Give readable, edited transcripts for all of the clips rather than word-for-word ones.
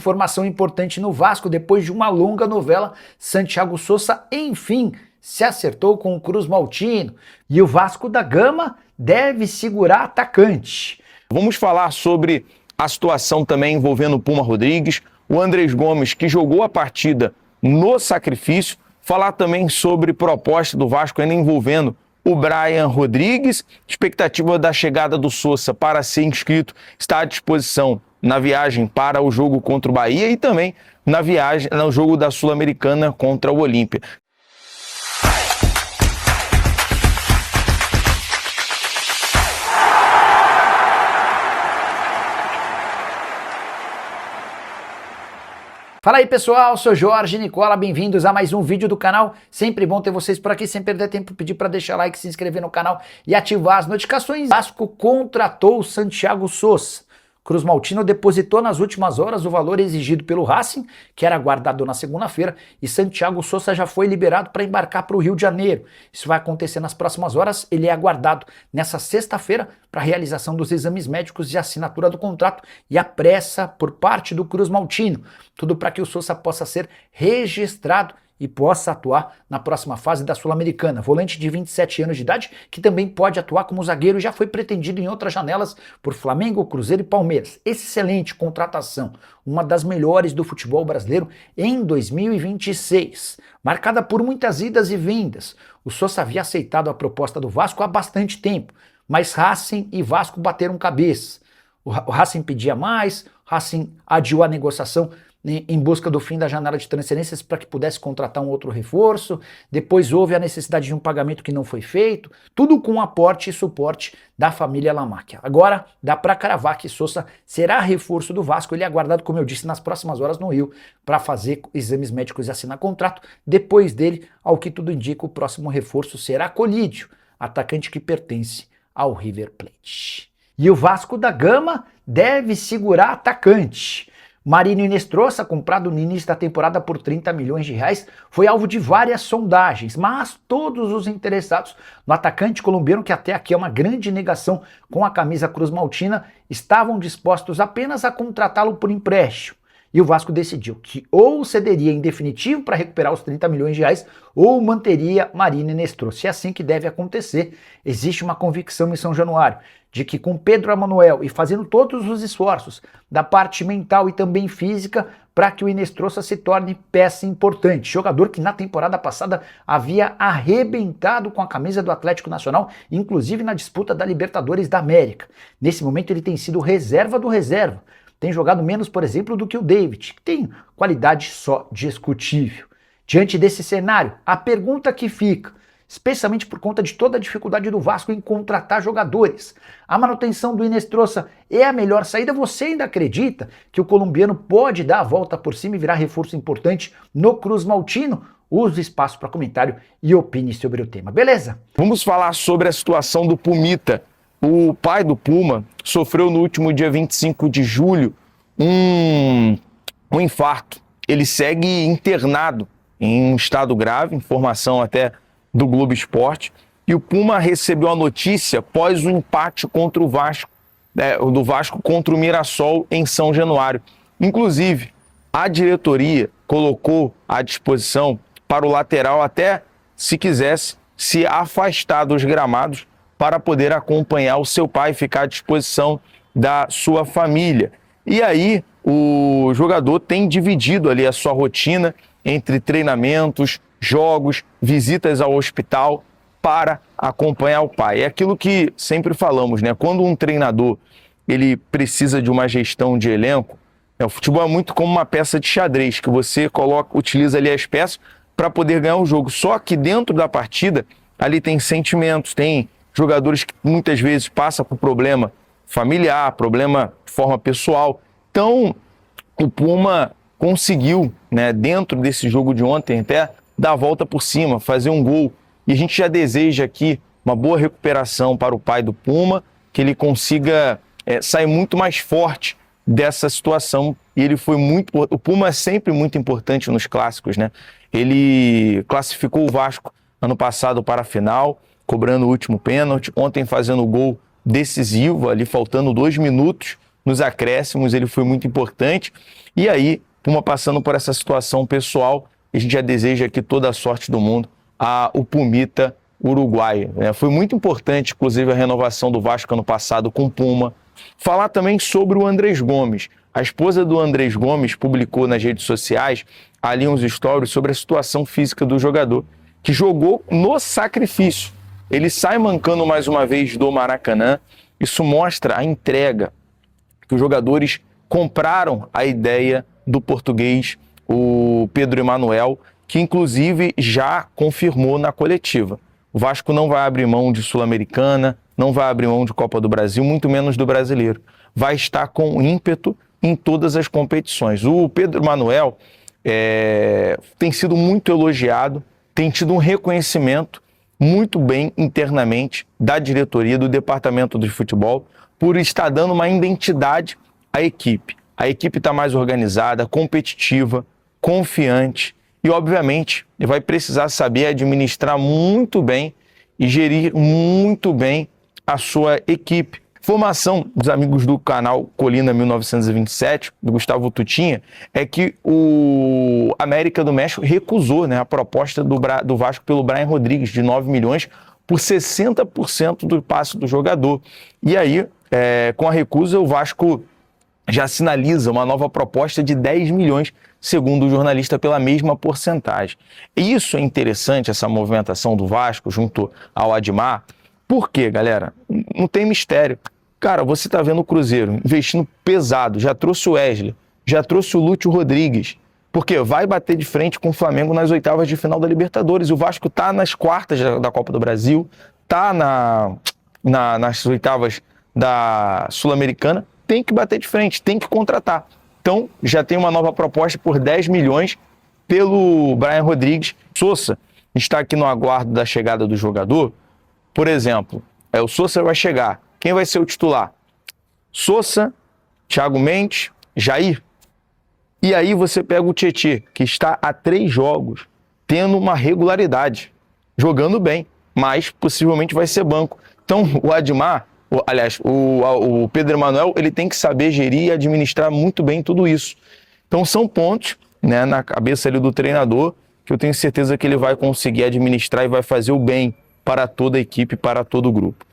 Informação importante no Vasco: depois de uma longa novela, Santiago Sousa, enfim, se acertou com o Cruz Maltino e o Vasco da Gama deve segurar atacante. Vamos falar sobre a situação também envolvendo o Puma Rodrigues, o Andrés Gomes, que jogou a partida no sacrifício, falar também sobre proposta do Vasco ainda envolvendo o Brian Rodrigues, expectativa da chegada do Sousa para ser inscrito, está à disposição na viagem para o jogo contra o Bahia e também na viagem no jogo da Sul-Americana contra o Olímpia. Fala aí pessoal, sou Jorge Nicola, bem-vindos a mais um vídeo do canal. Sempre bom ter vocês por aqui, sem perder tempo, pedir para deixar like, se inscrever no canal e ativar as notificações. Vasco contratou Santiago Sousa. Cruz Maltino depositou nas últimas horas o valor exigido pelo Racing, que era aguardado na segunda-feira, e Santiago Sousa já foi liberado para embarcar para o Rio de Janeiro. Isso vai acontecer nas próximas horas. Ele é aguardado nessa sexta-feira para a realização dos exames médicos e assinatura do contrato e a pressa por parte do Cruz Maltino. Tudo para que o Sousa possa ser registrado e possa atuar na próxima fase da Sul-Americana. Volante de 27 anos de idade, que também pode atuar como zagueiro, já foi pretendido em outras janelas por Flamengo, Cruzeiro e Palmeiras. Excelente contratação, uma das melhores do futebol brasileiro em 2026, marcada por muitas idas e vindas. O Sousa havia aceitado a proposta do Vasco há bastante tempo, mas Racing e Vasco bateram cabeça. O Racing pedia mais, o Racing adiou a negociação em busca do fim da janela de transferências para que pudesse contratar um outro reforço. Depois houve a necessidade de um pagamento que não foi feito, tudo com aporte e suporte da família Lamacchia. Agora dá para cravar que Sousa será reforço do Vasco. Ele é aguardado, como eu disse, nas próximas horas no Rio para fazer exames médicos e assinar contrato. Depois dele, ao que tudo indica, o próximo reforço será Colídio, atacante que pertence ao River Plate. E o Vasco da Gama deve segurar atacante. Marino Inestrosa, comprado no início da temporada por 30 milhões de reais, foi alvo de várias sondagens, mas todos os interessados no atacante colombiano, que até aqui é uma grande negação com a camisa Cruz Maltina, estavam dispostos apenas a contratá-lo por empréstimo. E o Vasco decidiu que ou cederia em definitivo para recuperar os 30 milhões de reais ou manteria Marino Inestrosa. É assim que deve acontecer. Existe uma convicção em São Januário de que com Pedro Emanuel e fazendo todos os esforços da parte mental e também física para que o Inestrosa se torne peça importante. Jogador que na temporada passada havia arrebentado com a camisa do Atlético Nacional, inclusive na disputa da Libertadores da América. Nesse momento ele tem sido reserva do reserva. Tem jogado menos, por exemplo, do que o David, que tem qualidade só discutível. Diante desse cenário, a pergunta que fica, especialmente por conta de toda a dificuldade do Vasco em contratar jogadores, a manutenção do Inestrosa é a melhor saída? Você ainda acredita que o colombiano pode dar a volta por cima e virar reforço importante no Cruz Maltino? Use o espaço para comentário e opine sobre o tema, beleza? Vamos falar sobre a situação do Pumita. O pai do Puma sofreu no último dia 25 de julho um infarto. Ele segue internado em um estado grave, informação até do Globo Esporte. E o Puma recebeu a notícia após o empate contra o Vasco, do Vasco contra o Mirassol em São Januário. Inclusive, a diretoria colocou à disposição para o lateral até, se quisesse, se afastar dos gramados para poder acompanhar o seu pai e ficar à disposição da sua família. E aí o jogador tem dividido ali a sua rotina entre treinamentos, jogos, visitas ao hospital para acompanhar o pai. É aquilo que sempre falamos, né? Quando um treinador ele precisa de uma gestão de elenco, o futebol é muito como uma peça de xadrez, que você utiliza ali as peças para poder ganhar o jogo. Só que dentro da partida, ali tem sentimentos, tem jogadores que muitas vezes passam por problema familiar, problema de forma pessoal. Então, o Puma conseguiu, né, dentro desse jogo de ontem, até dar a volta por cima, fazer um gol. E a gente já deseja aqui uma boa recuperação para o pai do Puma, que ele consiga sair muito mais forte dessa situação. E ele foi muito... O Puma é sempre muito importante nos clássicos, né? Ele classificou o Vasco ano passado para a final, cobrando o último pênalti, ontem fazendo o gol decisivo, ali faltando 2 minutos nos acréscimos, ele foi muito importante. E aí, Puma passando por essa situação pessoal, a gente já deseja aqui toda a sorte do mundo ao Pumita uruguaio, né? Foi muito importante, inclusive, a renovação do Vasco ano passado com o Puma. Falar também sobre o Andrés Gomes. A esposa do Andrés Gomes publicou nas redes sociais ali uns stories sobre a situação física do jogador, que jogou no sacrifício. Ele sai mancando mais uma vez do Maracanã. Isso mostra a entrega que os jogadores compraram a ideia do português, o Pedro Emanuel, que inclusive já confirmou na coletiva. O Vasco não vai abrir mão de Sul-Americana, não vai abrir mão de Copa do Brasil, muito menos do Brasileiro. Vai estar com ímpeto em todas as competições. O Pedro Emanuel tem sido muito elogiado, tem tido um reconhecimento muito bem internamente da diretoria do departamento de futebol por estar dando uma identidade à equipe. A equipe está mais organizada, competitiva, confiante e, obviamente, vai precisar saber administrar muito bem e gerir muito bem a sua equipe. Informação dos amigos do canal Colina 1927, do Gustavo Tutinha, é que o América do México recusou, né, a proposta do Vasco pelo Brian Rodrigues, de 9 milhões, por 60% do passe do jogador. E aí, com a recusa, o Vasco já sinaliza uma nova proposta de 10 milhões, segundo o jornalista, pela mesma porcentagem. E isso é interessante, essa movimentação do Vasco junto ao Admar. Por quê, galera? Não tem mistério. Cara, você tá vendo o Cruzeiro investindo pesado, já trouxe o Wesley, já trouxe o Lúcio Rodrigues, porque vai bater de frente com o Flamengo nas oitavas de final da Libertadores. O Vasco tá nas quartas da Copa do Brasil, tá nas oitavas da Sul-Americana, tem que bater de frente, tem que contratar. Então, já tem uma nova proposta por 10 milhões pelo Brian Rodrigues. Sousa está aqui no aguardo da chegada do jogador. Por exemplo, o Sousa vai chegar. Quem vai ser o titular? Sousa, Thiago Mendes, Jair. E aí você pega o Tietê, que está há 3 jogos, tendo uma regularidade, jogando bem, mas possivelmente vai ser banco. Então, o Admar, o Pedro Emanuel, ele tem que saber gerir e administrar muito bem tudo isso. Então, são pontos, né, na cabeça ali do treinador, que eu tenho certeza que ele vai conseguir administrar e vai fazer o bem para toda a equipe, para todo o grupo.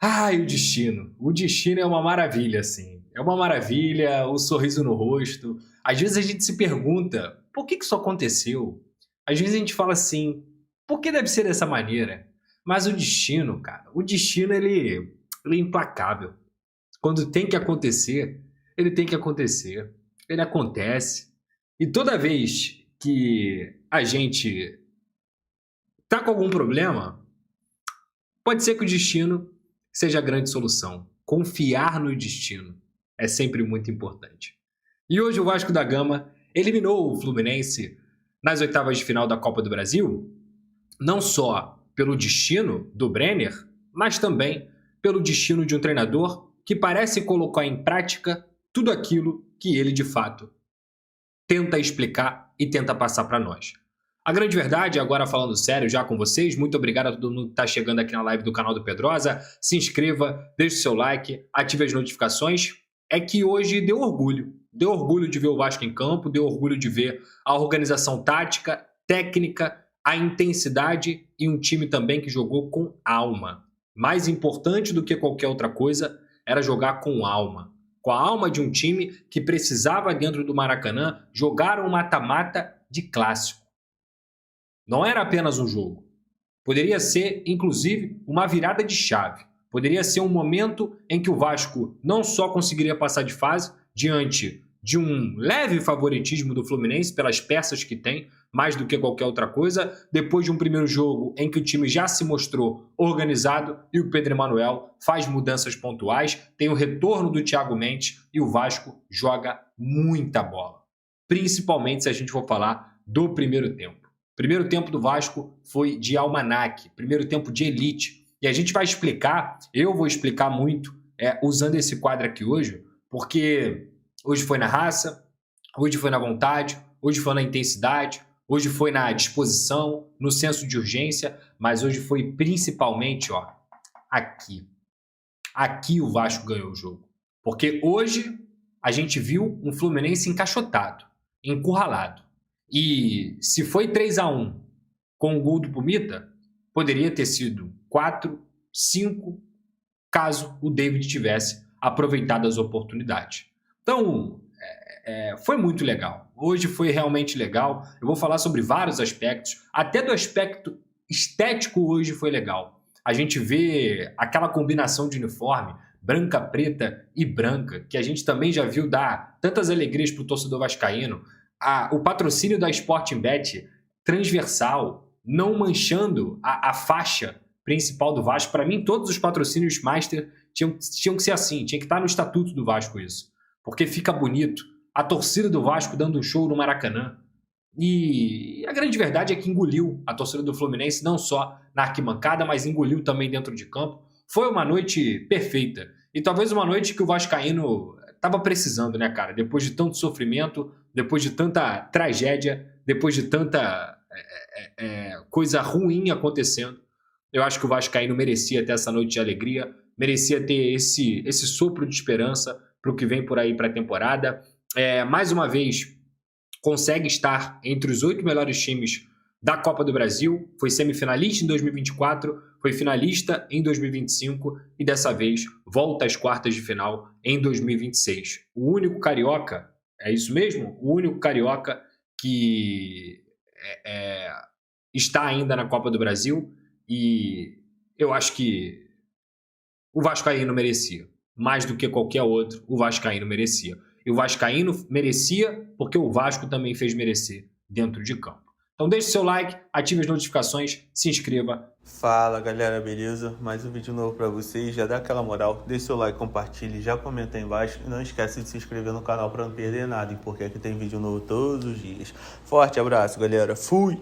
Ai, o destino. O destino é uma maravilha, assim. É uma maravilha, o sorriso no rosto. Às vezes a gente se pergunta, por que isso aconteceu? Às vezes a gente fala assim, por que deve ser dessa maneira? Mas o destino, cara, o destino, ele é implacável. Quando tem que acontecer, ele tem que acontecer. Ele acontece. E toda vez que a gente tá com algum problema, pode ser que o destino seja a grande solução. Confiar no destino é sempre muito importante. E hoje o Vasco da Gama eliminou o Fluminense nas oitavas de final da Copa do Brasil, não só pelo destino do Brenner, mas também pelo destino de um treinador que parece colocar em prática tudo aquilo que ele, de fato, tenta explicar e tenta passar para nós. A grande verdade, agora falando sério já com vocês, muito obrigado a todo mundo que está chegando aqui na live do canal do Pedrosa. Se inscreva, deixe o seu like, ative as notificações. É que hoje deu orgulho. Deu orgulho de ver o Vasco em campo, deu orgulho de ver a organização tática, técnica, a intensidade e um time também que jogou com alma. Mais importante do que qualquer outra coisa era jogar com alma. Com a alma de um time que precisava, dentro do Maracanã, jogar um mata-mata de clássico. Não era apenas um jogo. Poderia ser, inclusive, uma virada de chave. Poderia ser um momento em que o Vasco não só conseguiria passar de fase diante de um leve favoritismo do Fluminense pelas peças que tem, mais do que qualquer outra coisa, depois de um primeiro jogo em que o time já se mostrou organizado e o Pedro Emanuel faz mudanças pontuais, tem o retorno do Thiago Mendes e o Vasco joga muita bola. Principalmente se a gente for falar do primeiro tempo. Primeiro tempo do Vasco foi de almanaque, primeiro tempo de elite. E a gente vai explicar, eu vou explicar muito, usando esse quadro aqui hoje, porque hoje foi na raça, hoje foi na vontade, hoje foi na intensidade, hoje foi na disposição, no senso de urgência, mas hoje foi principalmente, aqui. Aqui o Vasco ganhou o jogo. Porque hoje a gente viu um Fluminense encaixotado, encurralado. E se foi 3-1 com o gol do Pumita, poderia ter sido 4, 5, caso o David tivesse aproveitado as oportunidades. Então, foi muito legal. Hoje foi realmente legal. Eu vou falar sobre vários aspectos. Até do aspecto estético hoje foi legal. A gente vê aquela combinação de uniforme, branca, preta e branca, que a gente também já viu dar tantas alegrias para o torcedor vascaíno. O patrocínio da Sporting Bet transversal, não manchando a faixa principal do Vasco. Para mim, todos os patrocínios Master tinham que ser assim, tinha que estar no estatuto do Vasco isso, porque fica bonito. A torcida do Vasco dando um show no Maracanã. E a grande verdade é que engoliu a torcida do Fluminense, não só na arquibancada, mas engoliu também dentro de campo. Foi uma noite perfeita. E talvez uma noite que o vascaíno estava precisando, né, cara? Depois de tanto sofrimento, depois de tanta tragédia, depois de tanta coisa ruim acontecendo, eu acho que o vascaíno merecia ter essa noite de alegria, merecia ter esse sopro de esperança para o que vem por aí para a temporada. Mais uma vez, consegue estar entre os 8 melhores times da Copa do Brasil, foi semifinalista em 2024, foi finalista em 2025 e dessa vez volta às quartas de final em 2026. O único carioca, é isso mesmo? O único carioca que está ainda na Copa do Brasil, e eu acho que o vascaíno merecia. Mais do que qualquer outro, o vascaíno merecia. E o vascaíno merecia porque o Vasco também fez merecer dentro de campo. Então deixe seu like, ative as notificações, se inscreva. Fala galera, beleza? Mais um vídeo novo pra vocês, já dá aquela moral, deixe seu like, compartilhe, já comenta aí embaixo e não esquece de se inscrever no canal pra não perder nada, porque aqui tem vídeo novo todos os dias. Forte abraço galera, fui!